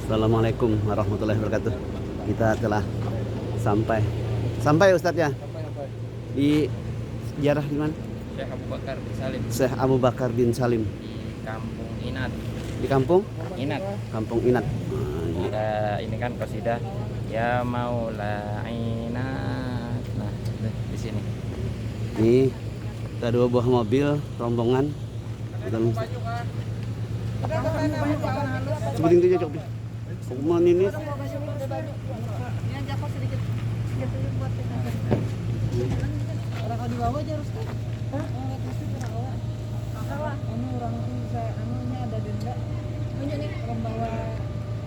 Assalamualaikum warahmatullahi wabarakatuh. Kita telah sampai Ustadz ya Sampai di sejarah di mana? Syekh Abu Bakar bin Salim Syekh Abu Bakar bin Salim di Kampung Inat. di Kampung Inat. Inat. Ada ini kan qasidah ya Maula Inat. Nah, di sini. Ini ada 2 buah mobil rombongan. Sebutin aja cok. Kuman ini. Orang kalau dibawa aja harus kan? Hah? Nggak pasti pernah bawa. Salah. Orang saya anunya ada denda. Ini orang bawa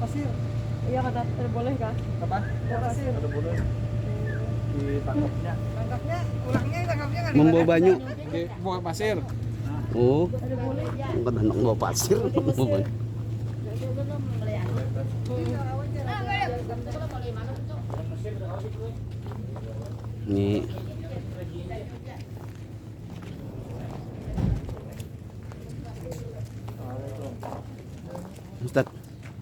pasir. Iya kata boleh kah? Apa? Bawa pasir. Ada boleh ditangkapnya. Tangkapnya, ulangnya tangkapnya nggak Membawa banyu. Di buah pasir. Oh. Bukan hendak bawa pasir. Membawa banyu. Ini Ustadz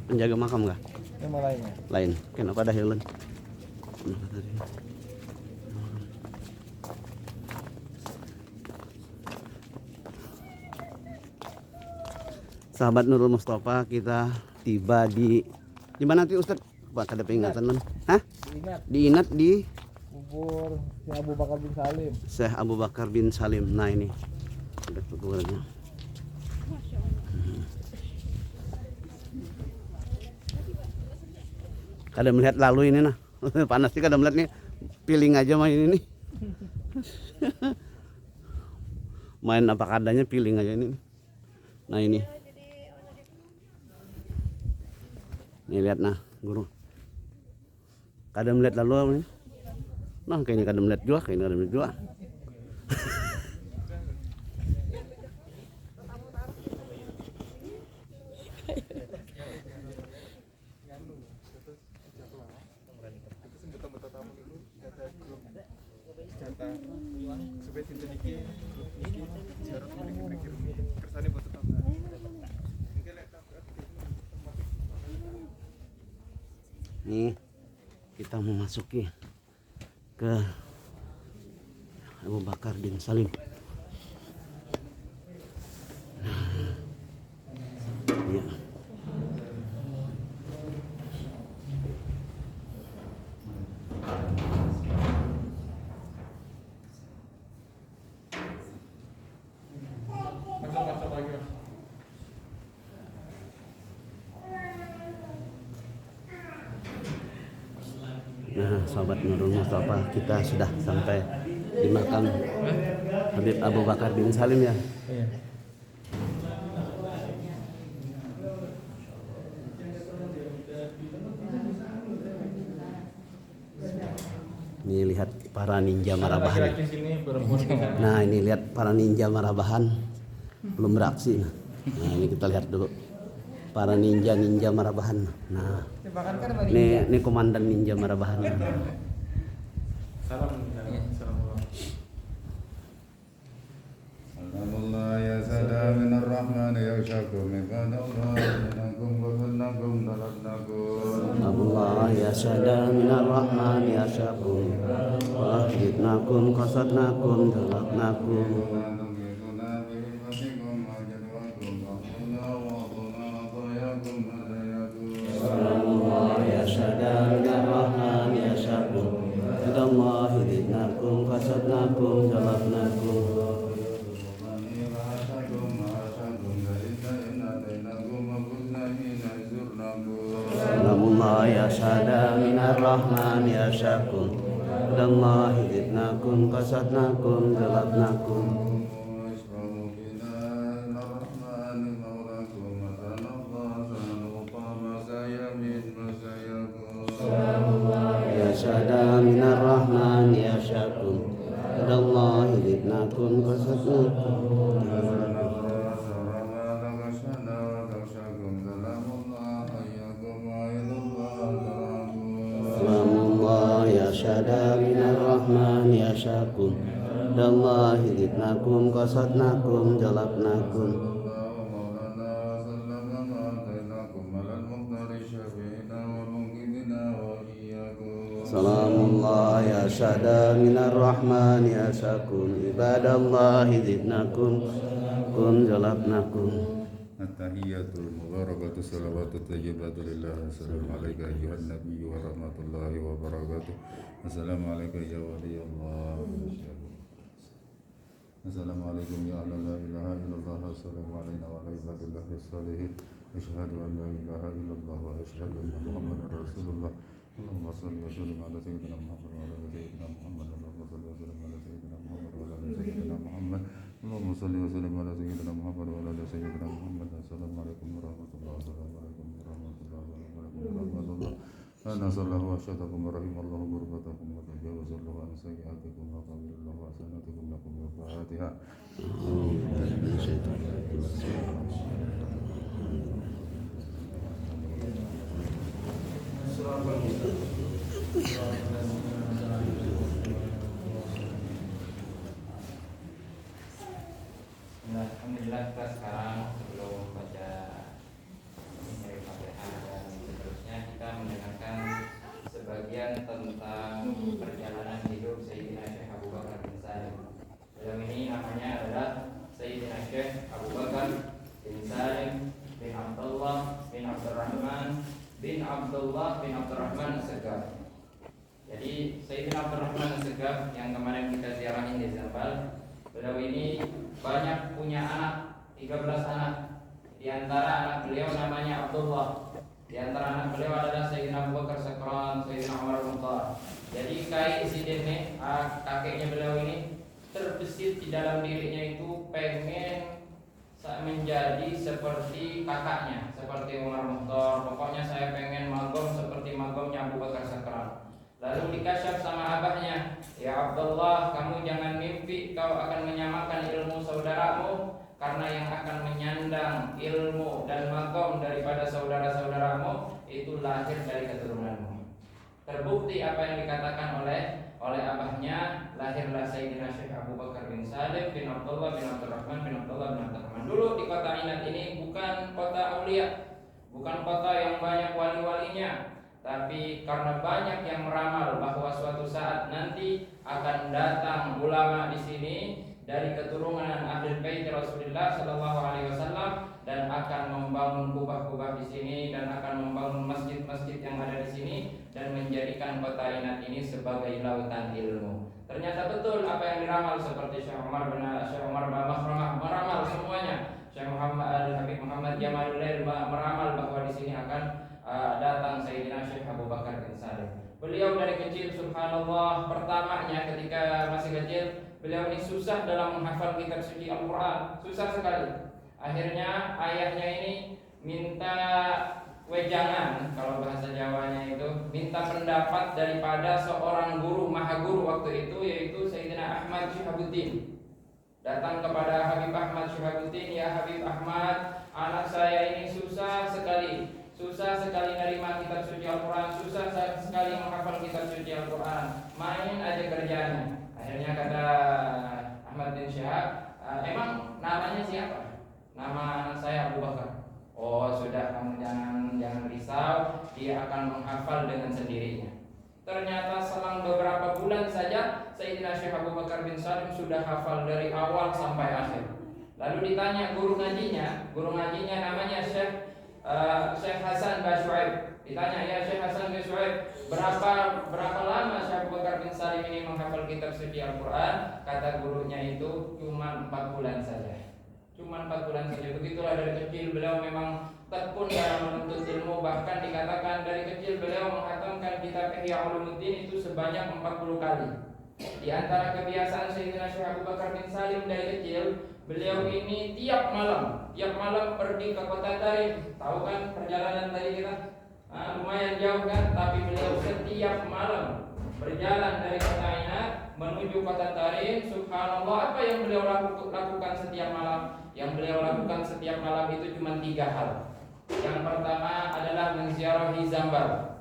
penjaga makam nggak? Yang lainnya. Lain. Kenapa ada healing? Sahabat Nurul Mustafa, kita tiba di mana nanti Ustadz? Pak ada peringatan lan? Hah? Inat. Di Inat di Kubur Syekh Abu Bakar bin Salim. Syekh Abu Bakar bin Salim. Nah ini ada kuburannya. Kada melihat lalu ini nah. Panas sih kada melihat nih. Piling aja main ini nih. Main apa kadanya piling aja ini. Nah ini. Nih lihat nah, guru. Kada melihat lalu ini. Nah kayaknya kada melihat juga, kayaknya kada melihat juga. Nih kita memasuki ke Abu Bakar bin Salim. Ya. Nah, sahabat Nurul Mustafa, kita sudah sampai di makam Habib Abu Bakar bin Salim ya. Iya. Ini lihat para ninja marabahan. Nah, ini lihat para ninja marabahan belum beraksi. Nah, ini kita lihat dulu para ninja marabahan. Nah, ini komandan ninja marabahan. Allah ya sada minar rahman ya syakum Allah Allah ya sada minar rahman ya syakum wahdidnakum qasadnakum dalaknakum. Allah ya sada minar rahman ya syakum Allah hidnakum qasadnakum dalaknakum. Allah ya sada minar rahman ya syakum Allah hidnakum qasadnakum dalaknakum. Ya sada minar rahman ya syakum Allah hidnakum qasadnakum. Ya sada minar rahman ya syakum Allah hidnakum qasadnakum jalabnakum. Salamullah ya syada minar rahman ya syakun ibadallah zidnakum kun jalabnakum. At-tahiyyatul mubarakatuh salawatut thayyibatu lillah. Assalamualaikum ayuhan nabiy wa rahmatullahi wa barakatuh. Assalamualaikum ya waliyallah. Assalamualaikum ya la ilaha illallah. Assalamualaikum wa ala ibadillahi sholihin. Asyhadu an la ilaha illallah wa asyhadu anna Muhammadar Rasulullah. Allahumma shalli wa sallim ala sayyidina Muhammad wa ala sayyidina Muhammad. Allahumma shalli wa sallim ala sayyidina Muhammad wa ala sayyidina Muhammad. Allahumma shalli wa sallim ala sayyidina Muhammad wa ala sayyidina Muhammad. Assalamualaikum warahmatullahi wabarakatuh. Ana sallallahu wa syatakum wa rahimallahu gurbatakum wa tajawazallahu an sayyiatikum wa qabilallahu wa sanatikum lakum wa Fatiha. Alhamdulillah, kita sekarang sebelum baca dari Fatihah dan seterusnya kita mendengarkan sebagian tentang perjalanan hidup Sayyidina Syekh Abu Bakar bin Salim. Beliau ini namanya adalah Sayyidina Syekh Abu Bakar bin Salim bin Abdullah bin Abdurrahman bin Abdullah bin Abdurrahman As-Segaf. Jadi Sayyidina Abdurrahman As-Segaf yang kemarin kita ziarahin di Zambal, beliau ini banyak punya anak, 13 anak. Di antara anak beliau namanya Abdullah. Di antara anak beliau adalah Sayyidina Abu Bakar Sakran, Sayyidina Umar Mukhtar. Jadi kai insidennya, kakeknya beliau ini terbesit di dalam dirinya itu pengen menjadi seperti kakaknya, seperti Umar Mukhtar. Pokoknya saya pengen magom seperti magomnya Abu Bakar Sakran. Lalu dikasyaf sama abahnya, ya Abdullah, kamu jangan mimpi kau akan menyamakan ilmu saudaramu, karena yang akan menyandang ilmu dan magom daripada saudara-saudaramu itu lahir dari keturunanmu. Terbukti apa yang dikatakan oleh abahnya, lahirlah Sayyidina Syekh Abu Bakar bin Salim bin Abdullah bin Abdurrahman bin Abdullah bin Abdurrahman. Dulu di kota Inat ini bukan kota aulia, bukan kota yang banyak wali-walinya, tapi karena banyak yang meramal bahwa suatu saat nanti akan datang ulama di sini dari keturunan Ahlul Bait Rasulullah Sallallahu Alaihi Wasallam dan akan membangun kubah-kubah di sini dan akan membangun masjid-masjid yang ada di sini dan menjadikan kota Inat ini sebagai lautan ilmu. Ternyata betul apa yang diramal, seperti Syekh Umar Mahramah meramal semuanya. Syekh Muhammad Habib Muhammad Jamalullail meramal bahwa di sini akan datang Sayyidina Syekh Abu Bakar bin Salim. Beliau dari kecil, subhanallah, pertamanya ketika masih kecil, beliau ini susah dalam menghafal kitab suci Al-Quran, susah sekali. Akhirnya ayahnya ini minta wejangan, kalau bahasa Jawanya itu, minta pendapat daripada seorang guru, maha guru waktu itu, yaitu Sayyidina Ahmad Syihabuddin. Datang kepada Habib Ahmad Syihabuddin, ya Habib Ahmad, anak saya ini susah sekali nerima kitab suci Al-Quran, susah sekali menghafal kitab suci Al-Quran, main aja kerjanya. Akhirnya kata Ahmad bin Syihab, emang namanya siapa? Nama anak saya Abu Bakar. Oh sudah, kamu jangan risau, dia akan menghafal dengan sendirinya. Ternyata selang beberapa bulan saja Sayyidina Syekh Abu Bakar bin Salim sudah hafal dari awal sampai akhir. Lalu ditanya guru ngajinya namanya Syekh Hasan Bashuaib. Ditanya, ya Syekh Hasan Bashuaib, berapa lama Syekh Abu Bakar bin Salim ini menghafal kitab suci Al-Quran? Kata gurunya itu cuma 4 bulan saja. Cuma 4 bulan saja. Begitulah dari kecil beliau memang tekun dalam menuntut ilmu. Bahkan dikatakan dari kecil beliau menghatamkan kitab Ihya Ulumuddin itu sebanyak 40 kali. Di antara kebiasaan Sayyidina Syekh Abu Bakar bin Salim dari kecil, beliau ini tiap malam pergi ke kota Tarim. Tahu kan perjalanan tadi kita? Lumayan jauh kan? Tapi beliau setiap malam berjalan dari kota Inat menuju kota Tarim. Subhanallah, apa yang beliau lakukan setiap malam? Yang beliau lakukan setiap malam itu cuma 3 hal. Yang pertama adalah menziarahi Zambal.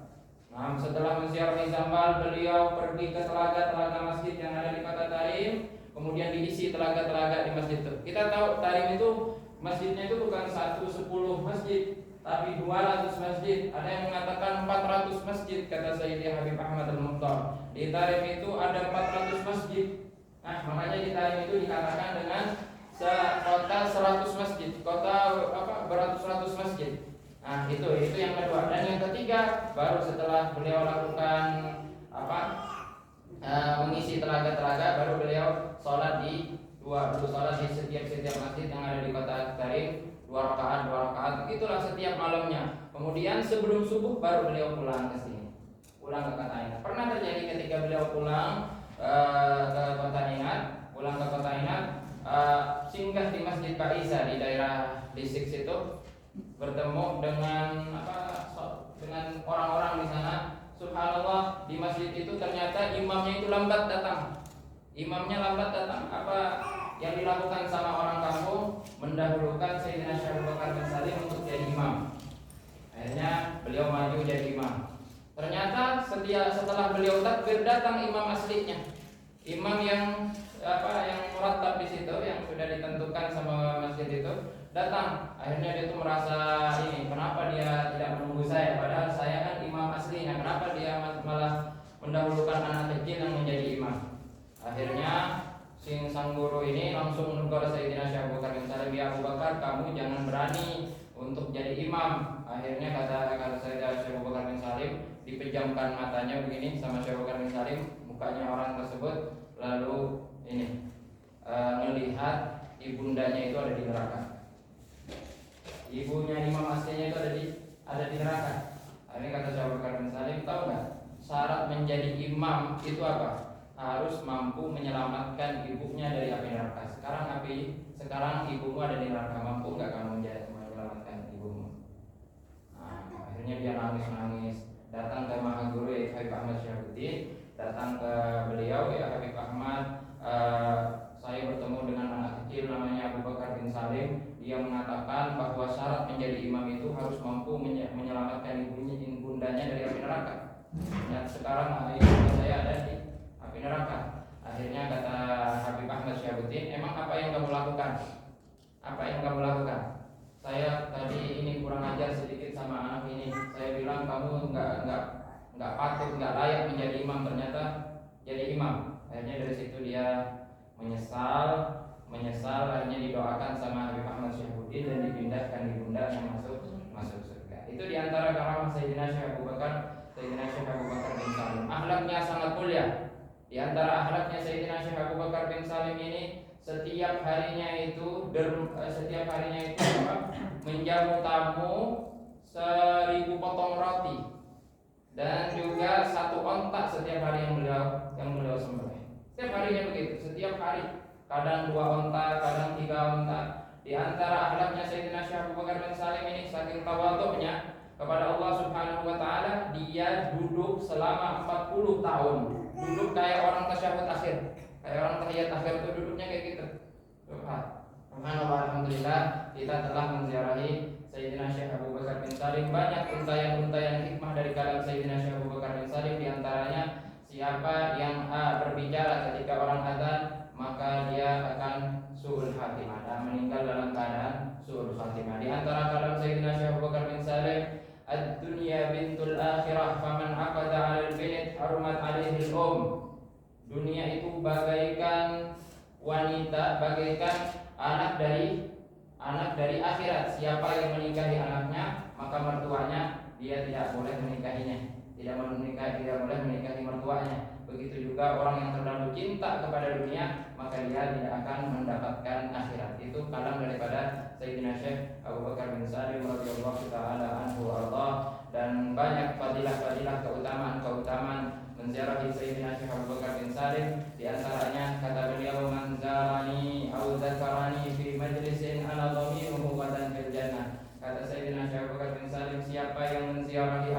Nah, setelah menziarahi Zambal, beliau pergi ke telaga-telaga masjid yang ada di kota Tarim. Kemudian diisi telaga-telaga di masjid itu. Kita tahu Tarim itu masjidnya itu bukan 1, 10 masjid, tapi 200 masjid. Ada yang mengatakan 400 masjid, kata Sayyidi Habib Ahmad Al-Mukhtar. Di Tarim itu ada 400 masjid. Nah, makanya di Tarim itu dikatakan dengan kota 100 masjid, kota beratus-ratus masjid. Nah, itu yang kedua. Dan yang ketiga, baru setelah beliau lakukan mengisi telaga-telaga, baru beliau sholat di setiap masjid yang ada di kota Tarim, 2 rakaat. Itulah setiap malamnya. Kemudian sebelum subuh baru beliau pulang ke sini, pulang ke kota Inat. Pernah terjadi ketika beliau pulang ke kota Inat, singgah di Masjid Pak Isa di daerah Disik situ, bertemu dengan orang-orang di sana. Subhanallah, di masjid itu ternyata imamnya itu lambat datang. Apa yang dilakukan sama orang kampung? Mendahulukan Sayyidina Syekh Abu Bakar bin Salim untuk jadi imam. Akhirnya beliau maju jadi imam. Ternyata setelah beliau takbir, datang imam aslinya, imam yang murattab di situ, yang sudah ditentukan sama masjid itu, datang. Akhirnya dia tuh merasa kenapa dia tidak menunggu saya, padahal saya kan imam aslinya, kenapa dia malah mendahulukan anak kecil yang menjadi imam. Akhirnya sang guru ini langsung menegur Sayyidina Syekh Abu Bakar bin Salim, "Ya Abu Bakar, kamu jangan berani untuk jadi imam." Akhirnya kata Sayyidina Syekh Abu Bakar bin Salim, dipejamkan matanya begini sama Syekh Abu Bakar bin Salim, mukanya orang tersebut, lalu melihat ibundanya itu ada di neraka. Ibunya imam aslinya itu ada di neraka. Akhirnya kata Syekh Abu Bakar bin Salim, tahu nggak syarat menjadi imam itu apa? Harus mampu menyelamatkan ibunya dari api neraka. Sekarang ibumu ada di neraka, mampu nggak kamu menyelamatkan ibumu? Nah, akhirnya dia nangis, datang ke Maha Guru Habib Ahmad Syahrudin, datang ke beliau, "Ya Habib Ahmad, saya bertemu dengan anak kecil namanya Abu Bakar bin Salim. Dia mengatakan bahwa syarat menjadi imam itu harus mampu menyelamatkan ibundanya dari api neraka. Dan sekarang ibu saya ada di api neraka." Akhirnya kata Habib Ahmad Syahrudin, "Emang apa yang kamu lakukan? Saya tadi kurang ajar sedikit sama anak ini. Saya bilang kamu nggak patut, nggak layak menjadi imam, ternyata jadi imam." Akhirnya dari situ dia menyesal, akhirnya didoakan sama Habib Ahmad Syahrudin dan dipindahkan ibundanya masuk surga. Itu diantara karamah Sayyidina Syekh Abu Bakar bin Salim. Akhlaknya sangat mulia. Di antara akhlaknya Sayyidina Syekh Abu Bakar bin Salim ini, setiap harinya itu menjamu tamu 1000 potong roti dan juga 1 ontak setiap hari yang beliau sembelih. Setiap harinya begitu, setiap hari. Kadang 2 ontak, kadang 3 ontak. Di antara akhlaknya Sayyidina Syekh Abu Bakar bin Salim ini, saking tawadhu'nya kepada Allah Subhanahu wa taala, dia duduk selama 40 tahun. Duduk kayak orang tasyahud akhir. Kayak orang tahiyat akhir itu duduknya kayak gitu. Subhanallah, alhamdulillah kita telah menziarahi Sayyidina Syekh Abu Bakar bin Salim. Banyak untayan-untayan hikmah dari kalam Sayyidina Syekh Abu Bakar bin Salim. Di antaranya, siapa yang berbicara ketika orang azan, maka dia akan su'ul khatimah, dan meninggal dalam keadaan su'ul khatimah. Di antara kalam Sayyidina Syekh Abu Bakar bin Salim, "Ad-dunya bintul akhirah, faman aqada 'alal bint harumat 'alaihi al-um." Dunia itu bagaikan wanita, bagaikan anak dari akhirat. Siapa yang menikahi anaknya, maka mertuanya dia tidak boleh menikahinya. Tidak boleh menikahi mertuanya. Begitu juga orang yang terlalu cinta kepada dunia, maka dia tidak akan mendapatkan akhirat. Itu kalam daripada Sayyidina Syekh Abu Bakar bin Salim radhiyallahu taala anhu Allah. Dan banyak fadilah-fadilah, keutamaan menziarahi Sayyidina Syekh Abu Bakar bin Salim. Di antaranya kata beliau, "Man zarani aw dzakarani fi majlisin ana dhaminuhu qadan fil jannah." Kata Sayyidina Syekh Abu Bakar bin Salim, siapa yang menziarahi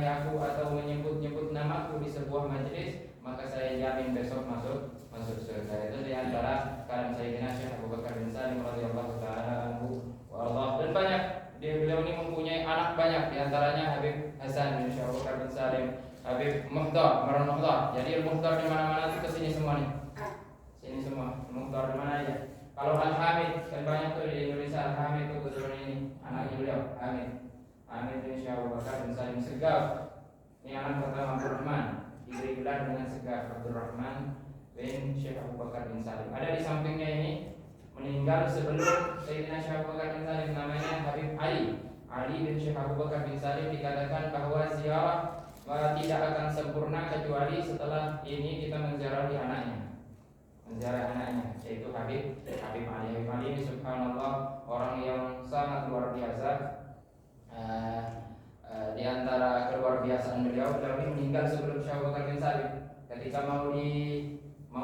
aku atau menyebut-nyebut namaku di sebuah majelis, maka saya jamin besok masuk surga. Itu di antara kalam Sayyidina Syekh Abu Bakar bin Salim radhiyallahu taala anhu wa Allah. Dan banyak, beliau ini mempunyai anak banyak, di antaranya Habib Hasan bin Syekh Abu Bakar bin Salim, Habib Muhdar. Jadi Muhdar di mana-mana itu kesini semua nih. Sini semua. Muhdar di mana aja. Kalau Al-Hamid kan banyak tuh di Indonesia, Al-Hamid itu keturunan ini. beliau, Hamid bin Syekh Abu Bakar bin Salim Segaf. Ini anak pertama Abdurrahman, diberi gelar dengan Segaf, Abdurrahman bin Syekh Abu Bakar bin Salim. Ada di sampingnya ini, meninggal sebelum Sayyidina Syekh Abu Bakar bin Salim, namanya Habib Ali bin Syekh Abu Bakar bin Salim. Dikatakan bahwa ziarah tidak akan sempurna kecuali setelah ini kita menziarahi anaknya, yaitu Habib Ali. Habib Ali ini subhanallah orang yang sangat luar biasa. Di antara keluar biasaan beliau ini meninggal sebelum Syekh Abu Bakar bin Salim. Ketika mau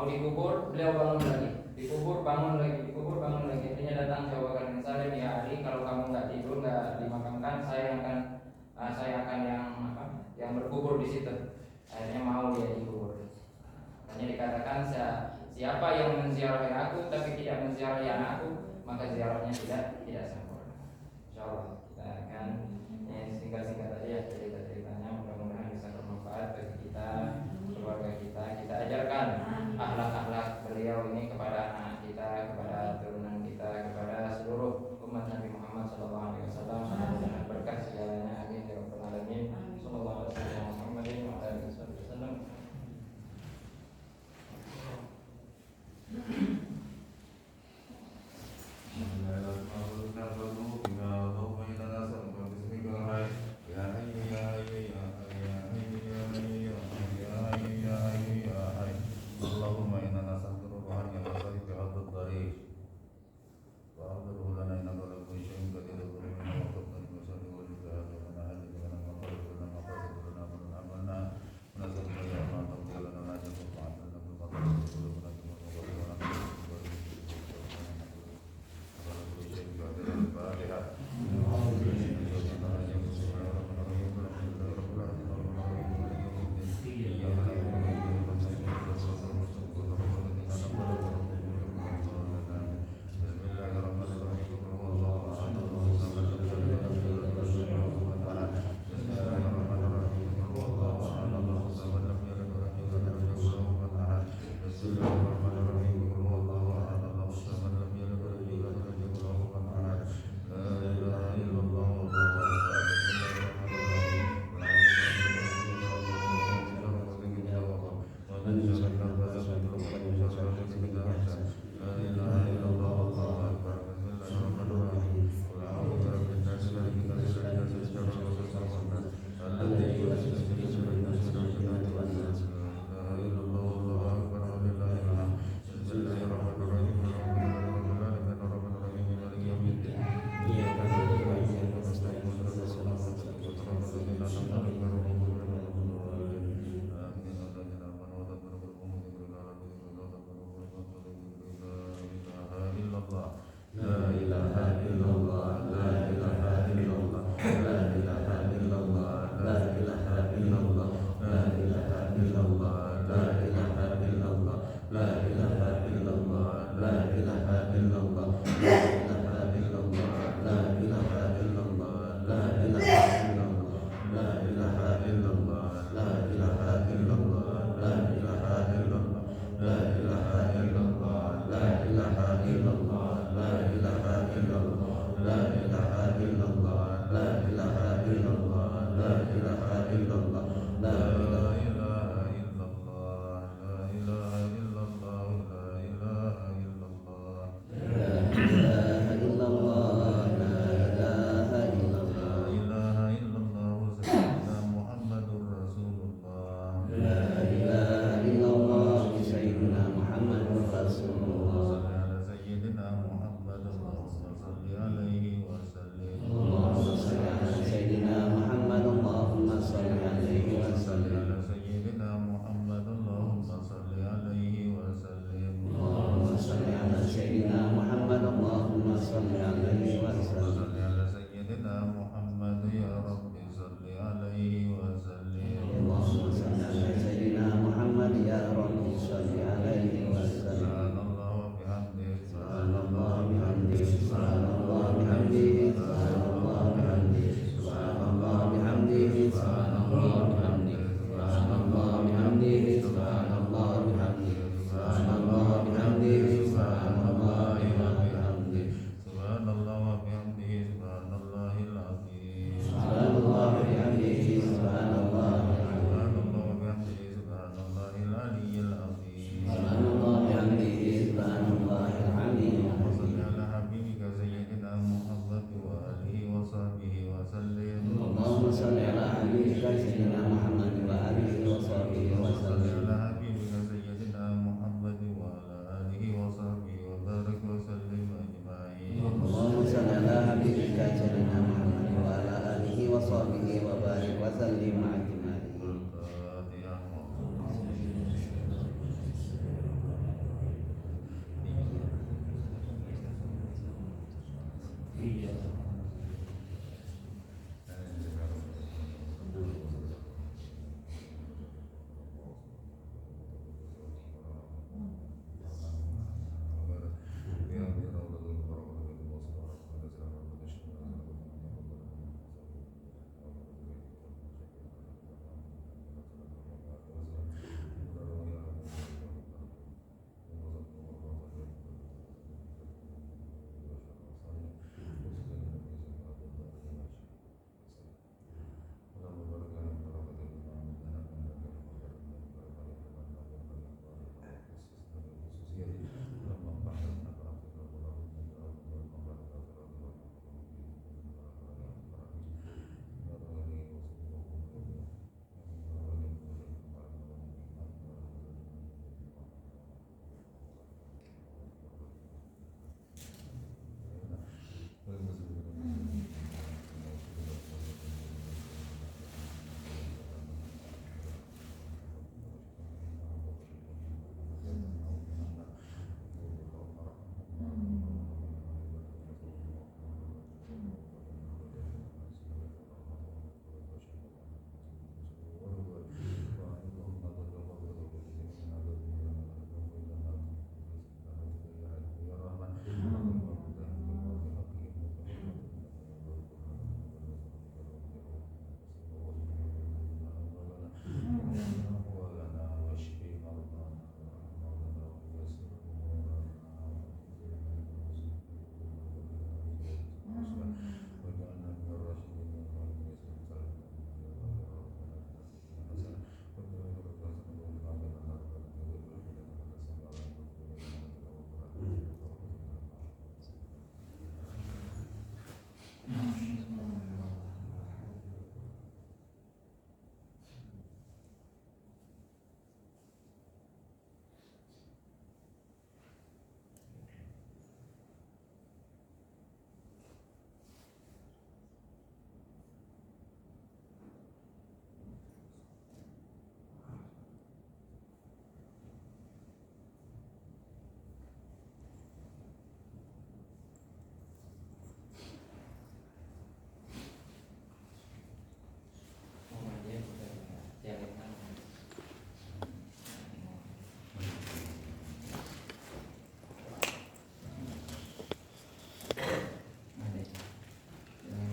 dikubur, beliau bangun lagi, dikubur bangun lagi. Akhirnya datang Syekh Abu Bakar bin Salim, ya Ali, kalau kamu nggak tidur, nggak dimakamkan, saya akan yang berkubur di situ. Akhirnya mau dia dikubur. Hanya dikatakan siapa yang menziarahi aku tapi tidak menziarahi anakku, maka ziarahnya tidak sempurna. Insyaallah kita akan singkat-singkat aja ya cerita-ceritanya, mudah-mudahan bisa bermanfaat bagi kita, keluarga kita. Kita ajarkan akhlak-akhlak beliau ini kepada anak kita, kepada turunan kita, kepada seluruh umat Nabi Muhammad SAW. Mudah-mudahan berkah segalanya. Amin ya rabbal alamin. Sallallahu alaihi wasallam Muhammadin wa alihi wasallam. Bismillahirrahmanirrahim.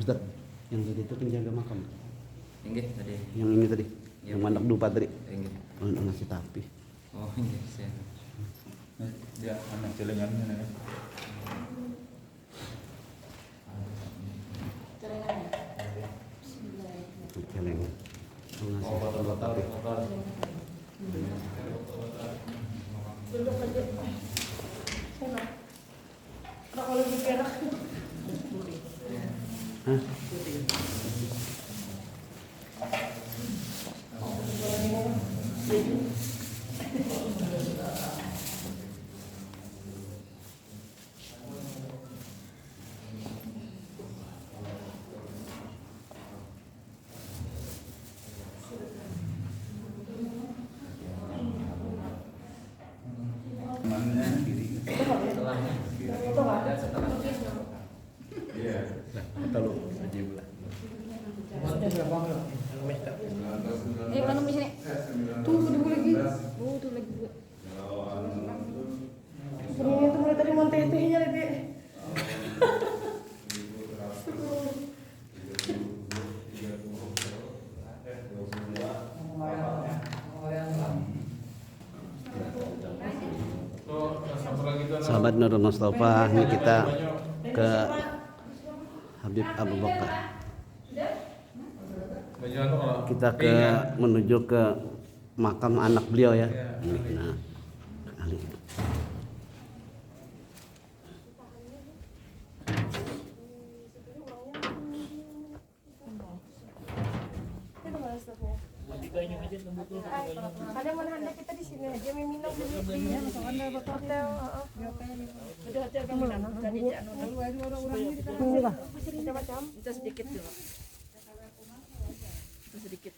Ustaz, yang tadi itu penjaga makam. Inggih tadi. Yang ini tadi, Ya, yang mandak dupa tadi. Inggih. Oh, ngasih tapi. Oh, inggih saya. Dia anak celengannya nih. Celeng. Ngasih dua tapi. Duduk aja. Sana. Kalau lebih enak. Hah? Temannya kiri. Setelahnya. Ada setelahnya. Iya. Kata lu aja belah. Mana di sini? Tunggu dulu lagi. Oh, tuh lagi dua. Sebenarnya tuh mulai tadi mau tetehnya lebih. Sahabat Nurul Mustafa, ini kita ke Habib Abu Bakar. Kita menuju ke makam anak beliau ya. Nah, kali. Ada mana kita di sini aja minum dulu di hotel. Ada hotel kan mana? Tadi macam-macam. Itu sedikit dulu. Itu sedikit.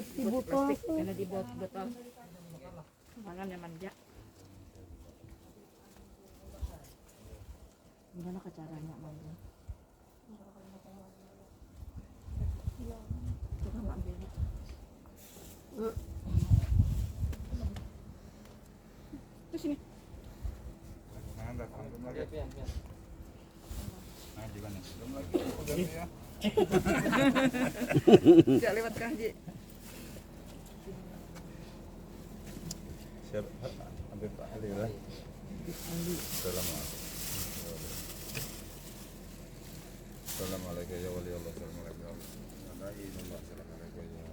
Di botol. Karena di botol. Makan yang manja. Gimana caranya manja? Coba ambil. Terus ini. Tidak lewat kaji. Siap, ambil Pak Ali lah. Assalamualaikum ya wali Allah. Assalamualaikum ya Allah. Assalamualaikum ya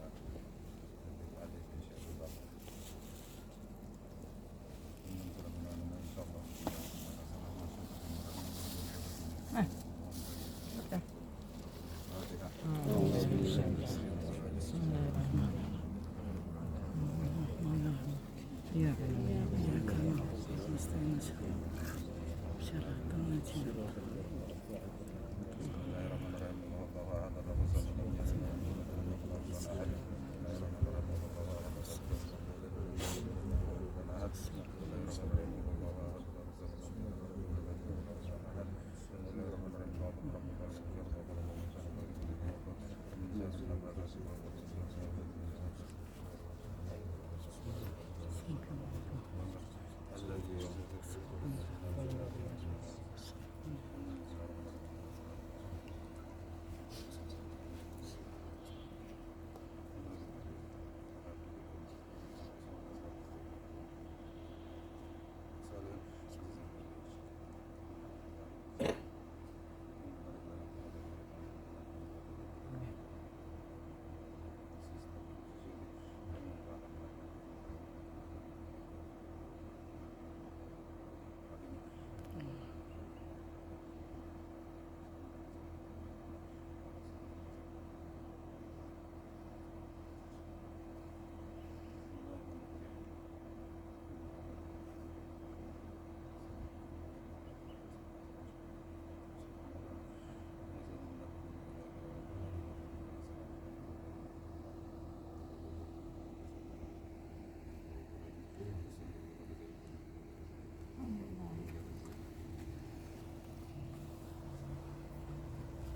Sini.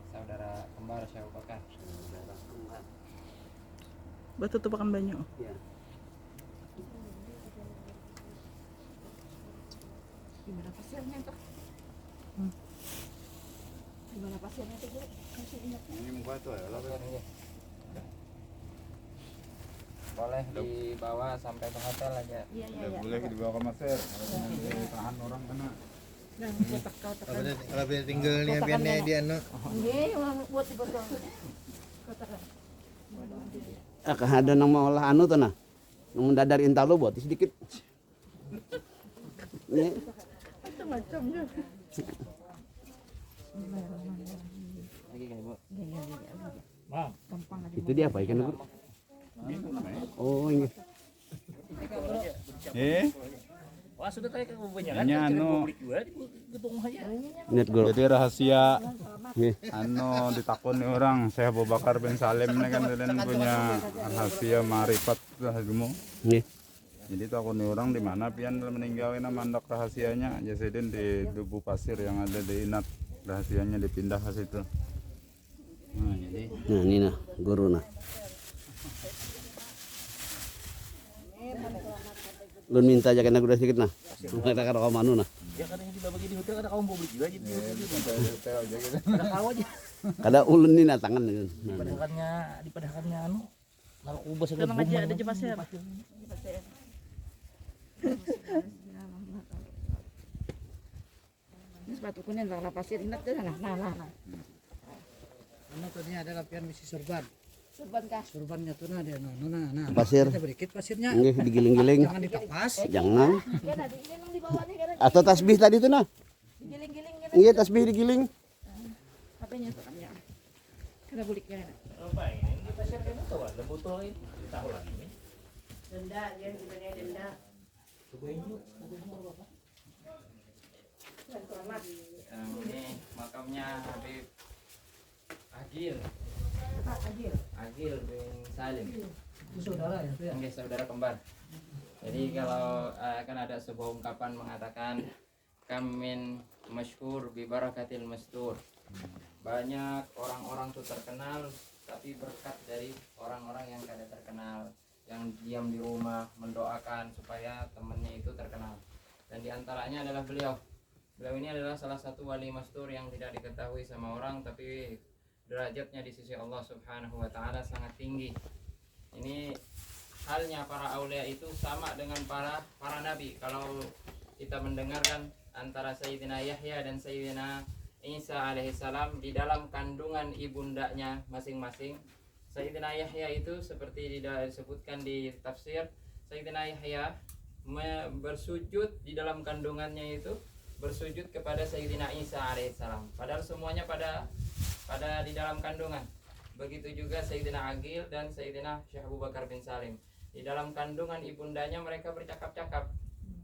Saudara kembar saya Bakar. Batu tupakan banyu. Ya. Gimana pasirnya tuh? Gimana pasirnya tuh Bu? Masih ingat? Ini muka itu ya, lah. Boleh dibawa sampai ke hotel aja. Iya iya Tidak iya. boleh dibawa ke Mesir. Kalau nanti tahan orang kena. Nah, kotak kau tekan. Kalau dia tinggal nih biar dia anu. Iya, buat dipotong. Kotakan. Ada nang mau olah anu tuh nah. Nang mendadar intalo buat sedikit. Ini Itu macamnya. Lagi kan Bu? Iya. Gampang aja. itu dia apa ikan itu? Oh ini. Wah sudah kayak kebanyakan Ini anu. gedung aja. Net gol. Jadi rahasia Nih. anu ditakoni orang Syekh Abu Bakar bin Salim ini kan kalian punya rahasia marifat ilmu. Nih. Jadi takoni orang di mana pian meninggalin mandak rahasianya Jasidin di Dubu Pasir yang ada di Inat, rahasianya dipindah ke situ. Nah, jadi Nah ini nah guru nah. Lu minta aja kena udah sedikit nah. Kita karo manu nah. Ya kan yang dibagi di hotel ada kaum mau beli juga jadi hotel aja gitu. ada kau aja. Kada ulun ini nah tangan gitu. Nah. Dipadahkannya anu narkoba segala Tenang aja ada pasir. Ini sepatu kuning lah pasir ingat dah nah. Ano to niya adalah pian misi sorban. Surban kah? Sorbannya tuh nah dia nah. Pasir. Kita berikan pasirnya. Nggih digiling-giling. Jangan ditapas. Jangan. Kan ada ini yang dibawanya kan Atau tasbih tadi tuh nah. giling-giling kan. Iya tasbih digiling. HP-nya tuh kan ya. Kena buliknya. apa ini di pasir kan tahu ada botol ini tahu lagi ini. Denda, dia sebenarnya denda. Ini makamnya Habib Agil. Agil bin Salim. Itu saudara ya, ya. Oke, saudara kembar. Jadi kalau akan ada sebuah ungkapan mengatakan kamin masyhur bi barakatil mastur. Banyak orang-orang tuh terkenal tapi berkat dari orang-orang yang kada terkenal, yang diam di rumah mendoakan supaya temannya itu terkenal. Dan diantaranya adalah beliau. Beliau ini adalah salah satu wali mastur yang tidak diketahui sama orang tapi derajatnya di sisi Allah Subhanahu wa taala sangat tinggi. Ini halnya para aulia itu sama dengan para nabi. Kalau kita mendengarkan antara Sayyidina Yahya dan Sayyidina Isa alaihissalam di dalam kandungan ibundanya masing-masing. Sayyidina Yahya itu seperti disebutkan di tafsir, Sayyidina Yahya bersujud di dalam kandungannya itu bersujud kepada Sayyidina Isa alaihissalam. Padahal semuanya pada di dalam kandungan. Begitu juga Sayyidina Agil dan Sayyidina Syekh Abu Bakar bin Salim. Di dalam kandungan ibundanya mereka bercakap-cakap.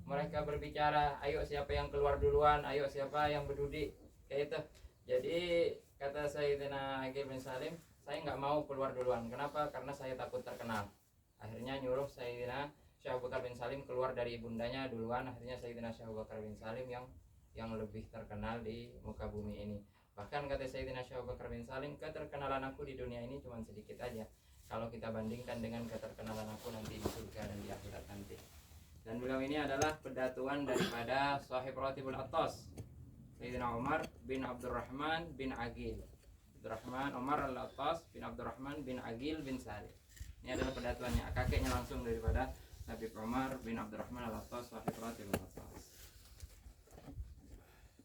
Mereka berbicara, ayo siapa yang keluar duluan, ayo siapa yang berdudi. Kayak itu. Jadi kata Sayyidina Agil bin Salim, saya nggak mau keluar duluan. Kenapa? Karena saya takut terkenal. Akhirnya nyuruh Sayyidina Syekh Abu Bakar bin Salim keluar dari ibundanya duluan. Akhirnya Sayyidina Syekh Abu Bakar bin Salim yang lebih terkenal di muka bumi ini. Bahkan kata Sayyidina Syekh Abu Bakar bin Salim, keterkenalan aku di dunia ini cuma sedikit aja kalau kita bandingkan dengan keterkenalan aku nanti di surga dan di akhirat nanti. Dan beliau ini adalah pedatuan daripada Sahib Ratibul Attas, Sayyidina Umar bin Abdurrahman bin Agil. Abdurrahman Umar al-Attas bin Abdurrahman bin Agil bin Salim. Ini adalah pedatuannya, kakeknya langsung daripada Habib Umar bin Abdurrahman al-Attas, Sahib Ratibul Attas.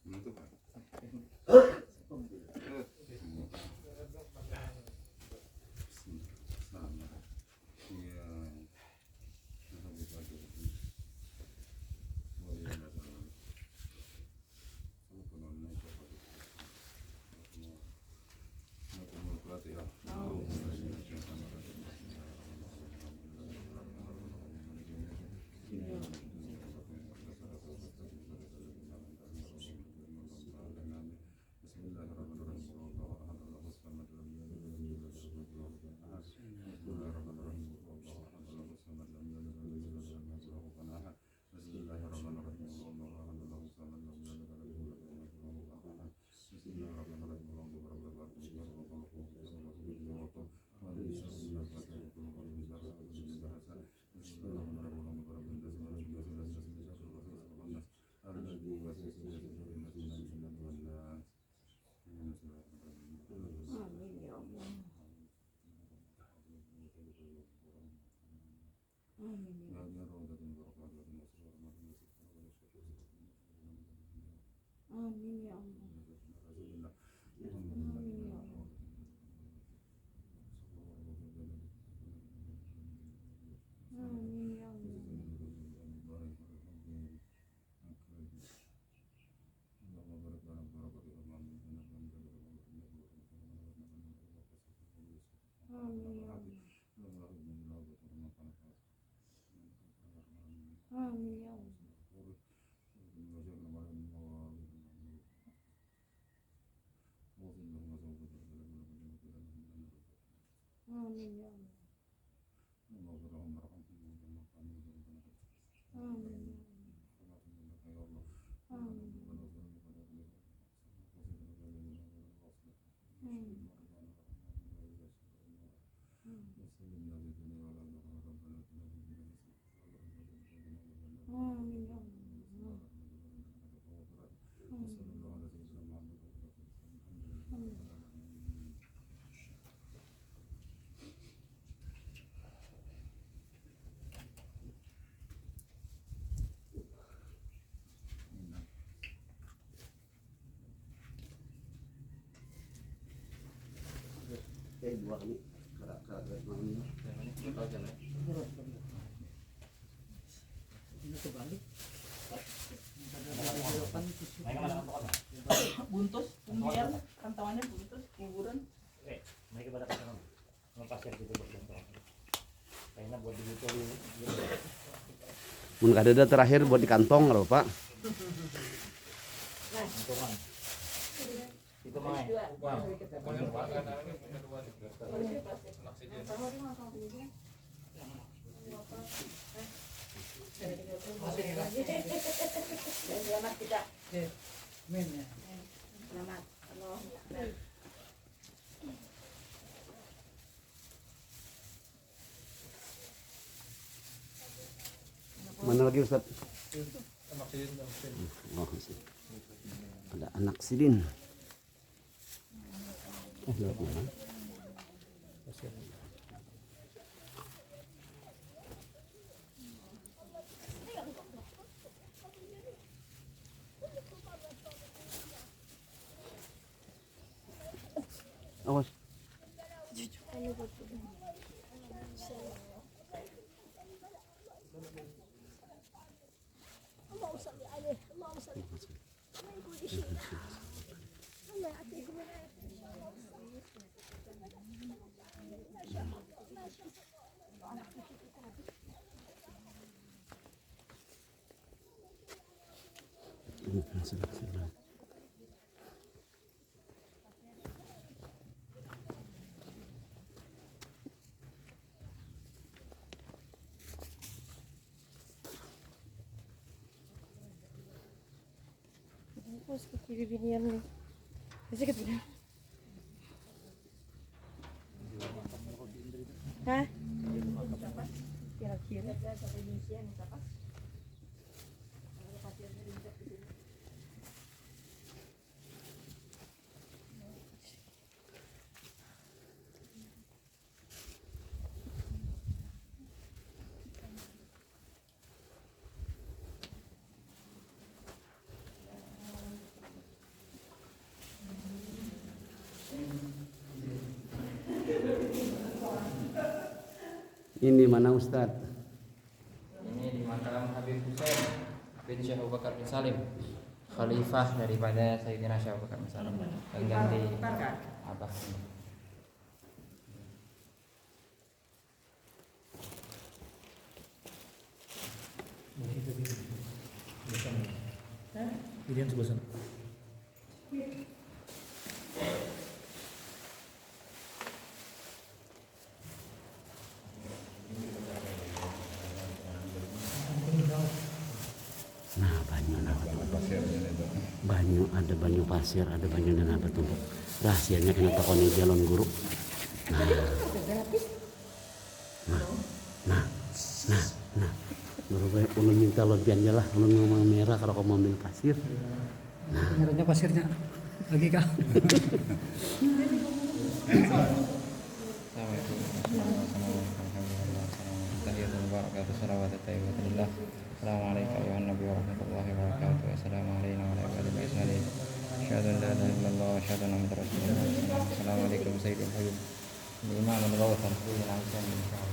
Menutup Pak. Amin ya Allah. Amin ya Allah. Amin. Dua kali kerak malamnya. Ini kebalik. Buntus, kemudian kantawannya buntus, kuburan. Mereka pada pasang pasir gitu buat kantawan. Kayaknya buat dibutuhin. Mun kadeda terakhir buat di kantong kalau Pak. Kantongan. Itu mah. Selamat kita. Men ya. Selamat. Mana lagi Ustaz? Oh, ada anak sidin. Lewat mana? Awas. Terus ke kiri binian nih. Bisa ke kiri. Hah? Kira-kira. Ini mana Ustadz? Ini di makam Habib Hussein bin Syekh Abu Bakar bin Salim, khalifah daripada Sayyidina Syekh Abu Bakar bin Salim, pengganti Abah. Kemudian sebelah sana. Nah, banyu ada banyu pasir, ada banyu dan apa tuh? Rahasianya kenapa kau nih jalan guru? Nah, nah. Berubah, ulun minta lebihannya lah, ulun ngomong merah kalau kau mau ambil pasir. Nah, Merahnya pasirnya lagi kah? Assalamualaikum warahmatullahi wabarakatuh. Assalamualaikum warahmatullahi wabarakatuh. Asyhadu an la ilaha illallah wa asyhadu anna Muhammadar Rasulullah. Assalamualaikum sayyidil habib. Imam al-Ghawthar bin Hasan bin Syahab.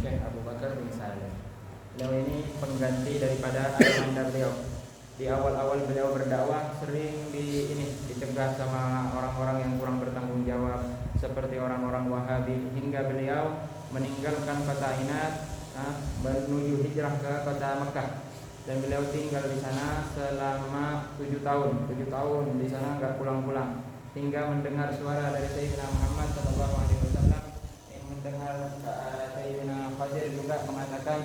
Syekh Abu Bakar bin Salim. Beliau ini pengganti daripada ayahanda beliau. Di awal-awal beliau berdakwah sering dicegah sama orang-orang yang kurang bertanggung jawab seperti orang-orang Wahabi, hingga beliau meninggalkan kota Ainat menuju hijrah ke kota Mekah, dan beliau tinggal di sana selama 7 tahun. 7 tahun di sana nggak pulang-pulang, hingga mendengar suara dari Sayyidina Muhammad SAW, mendengar Sayyidina Khadir juga mengatakan,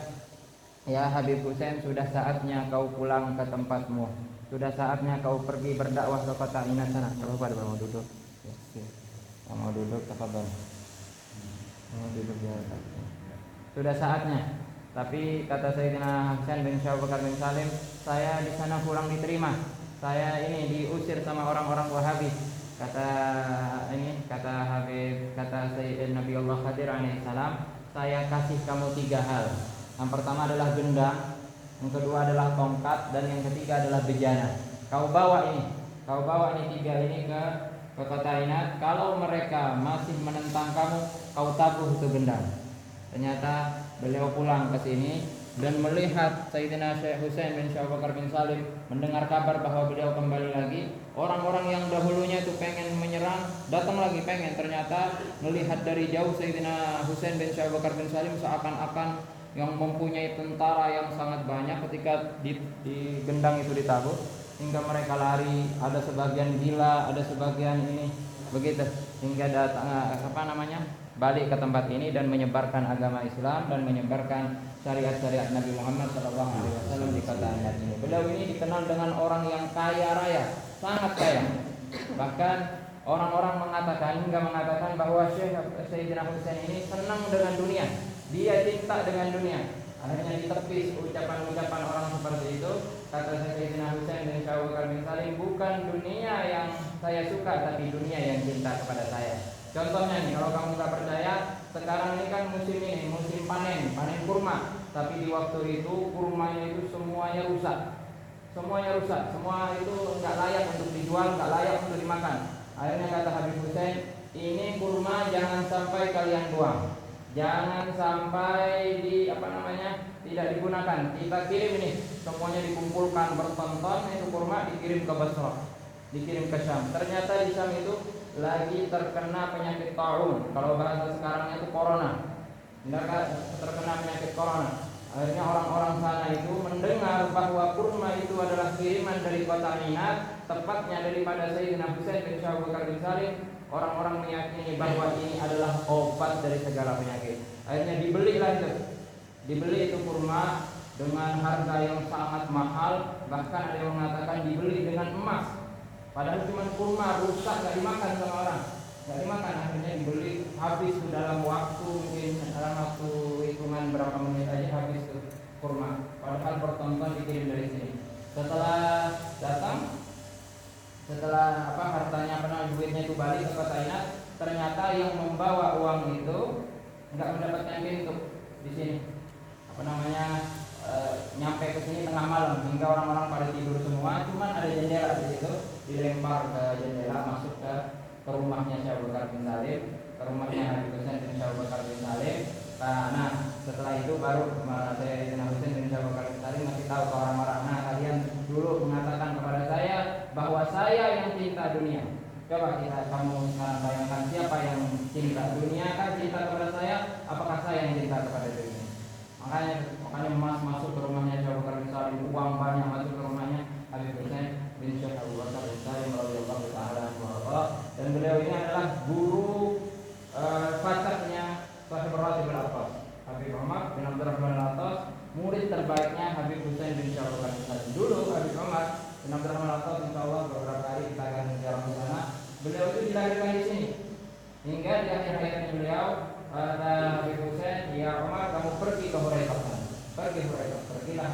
"Ya Habib Hussein, sudah saatnya kau pulang ke tempatmu. Sudah saatnya kau pergi berdakwah ke kota Ainat sana." Kalau pada mau duduk, mau duduk, tafadhol. Mau duduk ya. Sudah saatnya. Tapi kata Sayyidina Hasan bin Syekh Abu Bakar bin Salim, saya di sana kurang diterima. Saya ini diusir sama orang-orang Wahabi. Kata Sayyidina Nabiullah Khadir alaihissalam, saya kasih kamu 3 hal. Yang pertama adalah gendang, yang kedua adalah tongkat, dan yang ketiga adalah bejana. Kau bawa ini 3 ini ke kota Ainat. Kalau mereka masih menentang kamu, kau tabuh itu gendang. Ternyata beliau pulang ke sini dan melihat Sayyidina Syekh Husain bin Syekh Abu Bakar bin Salim, mendengar kabar bahwa beliau kembali lagi. Orang-orang yang dahulunya itu pengen menyerang, datang lagi pengen. Ternyata melihat dari jauh Sayyidina Husain bin Syekh Abu Bakar bin Salim seakan-akan yang mempunyai tentara yang sangat banyak. Ketika di gendang itu ditabuh, hingga mereka lari. Ada sebagian gila, ada sebagian ini begitu, hingga datang balik ke tempat ini dan menyebarkan agama Islam dan menyebarkan syariat-syariat Nabi Muhammad SAW di kota Ainat ini. Beliau ini dikenal dengan orang yang kaya raya, sangat kaya. Bahkan orang-orang mengatakan bahwa Sayyidina Husain ini senang dengan dunia. Dia cinta dengan dunia. Akhirnya ditepis ucapan-ucapan orang seperti itu. Kata Sayyidina Husain bin Syekh Abu Bakar bin Salim, bukan dunia yang saya suka, tapi dunia yang cinta kepada saya. Contohnya nih, kalau kamu nggak percaya, sekarang ini kan musim panen kurma. Tapi di waktu itu kurmanya itu semuanya rusak. Semua itu nggak layak untuk dijual, nggak layak untuk dimakan. Akhirnya kata Habib Hussein, ini kurma jangan sampai kalian buang. Jangan sampai tidak digunakan. Kita kirim ini, semuanya dikumpulkan bertonton, itu kurma dikirim ke Basra, dikirim ke Syam. Ternyata di Syam itu lagi terkena penyakit taun. Kalau bahasa sekarangnya itu corona. Mereka terkena penyakit corona. Akhirnya orang-orang sana itu mendengar bahwa kurma itu adalah kiriman dari kota Ainat, tepatnya daripada Sayyidina Husain bin Syekh Abu Bakar bin Salim. Orang-orang meyakini bahwa ini adalah obat dari segala penyakit. Akhirnya dibeli itu kurma dengan harga yang sangat mahal. Bahkan ada yang mengatakan dibeli dengan emas. Padahal cuma kurma, rusak, gak dimakan sama orang, gak dimakan. Akhirnya dibeli, habis dalam waktu hitungan berapa menit aja habis tuh kurma. Padahal bertonton dikirim dari sini. Setelah hartanya duitnya itu balik ke kota Ainat, ternyata yang membawa uang itu nggak mendapatkan pintu di sini. Nyampe ke sini tengah malam, hingga orang-orang pada tidur semua. Cuman ada jendela di situ, dilempar ke jendela, masuk ke rumahnya Syekh Abu Bakar bin Salim, ke rumahnya Habib Hussein bin Syekh Abu Bakar bin Salim. Nah, setelah itu baru Sayyidina Husain bin Syekh Abu Bakar bin Salim ngasih tahu ke orang-orang, nah kalian dulu mengatakan kepada saya bahwa saya yang cinta dunia. Coba kamu sekarang bayangkan, siapa yang cinta dunia? Kan cinta kepada saya, apakah saya yang cinta kepada dunia? Makanya emas masuk ke rumahnya Syekh Abu Bakar bin Salim, uang banyak masuk ke rumahnya Habib Hussein bin Syekh Abu Bakar bin Salim radhiyallahu taala anhu. Dan beliau ini adalah guru fasihnya Sahib Ratib al-Atas, Habib Umar bin Abdurrahman al-Atas, murid terbaiknya Habib Hussein bin Syekh Abu Bakar bin Salim. Dulu Habib Umar bin Abdurrahman al-Atas, insyaallah beberapa hari kita akan jalan ke sana. Beliau itu dilahirkan di sini. Hingga di akhir hayatnya beliau, kata Habib Hussein, ya Umar, kamu pergi ke Hurairah. Pergilah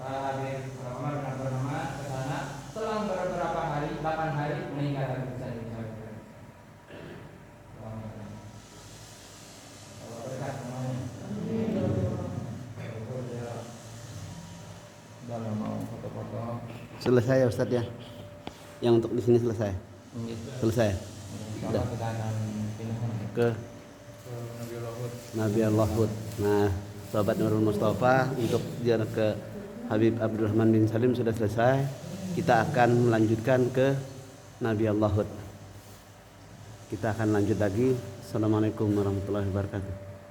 Habib Umar bin Abdurrahman ke sana. Selang beberapa hari, 8 hari, meninggal Habib Hussein bin Syekh Abu Bakar. Berkat semuanya. Dalam mau foto-foto. Selesai ya Ustadz ya. Yang untuk di sini selesai. Selesai. Sudah kita akan pindah Ke Nabi Lahud. Nabi Allah Hud. Nah, sahabat Nurul Mustafa, untuk ziarah ke Habib Abdurrahman bin Salim sudah selesai. Kita akan melanjutkan ke Nabi Allah Hud. Kita akan lanjut lagi. Assalamualaikum warahmatullahi wabarakatuh.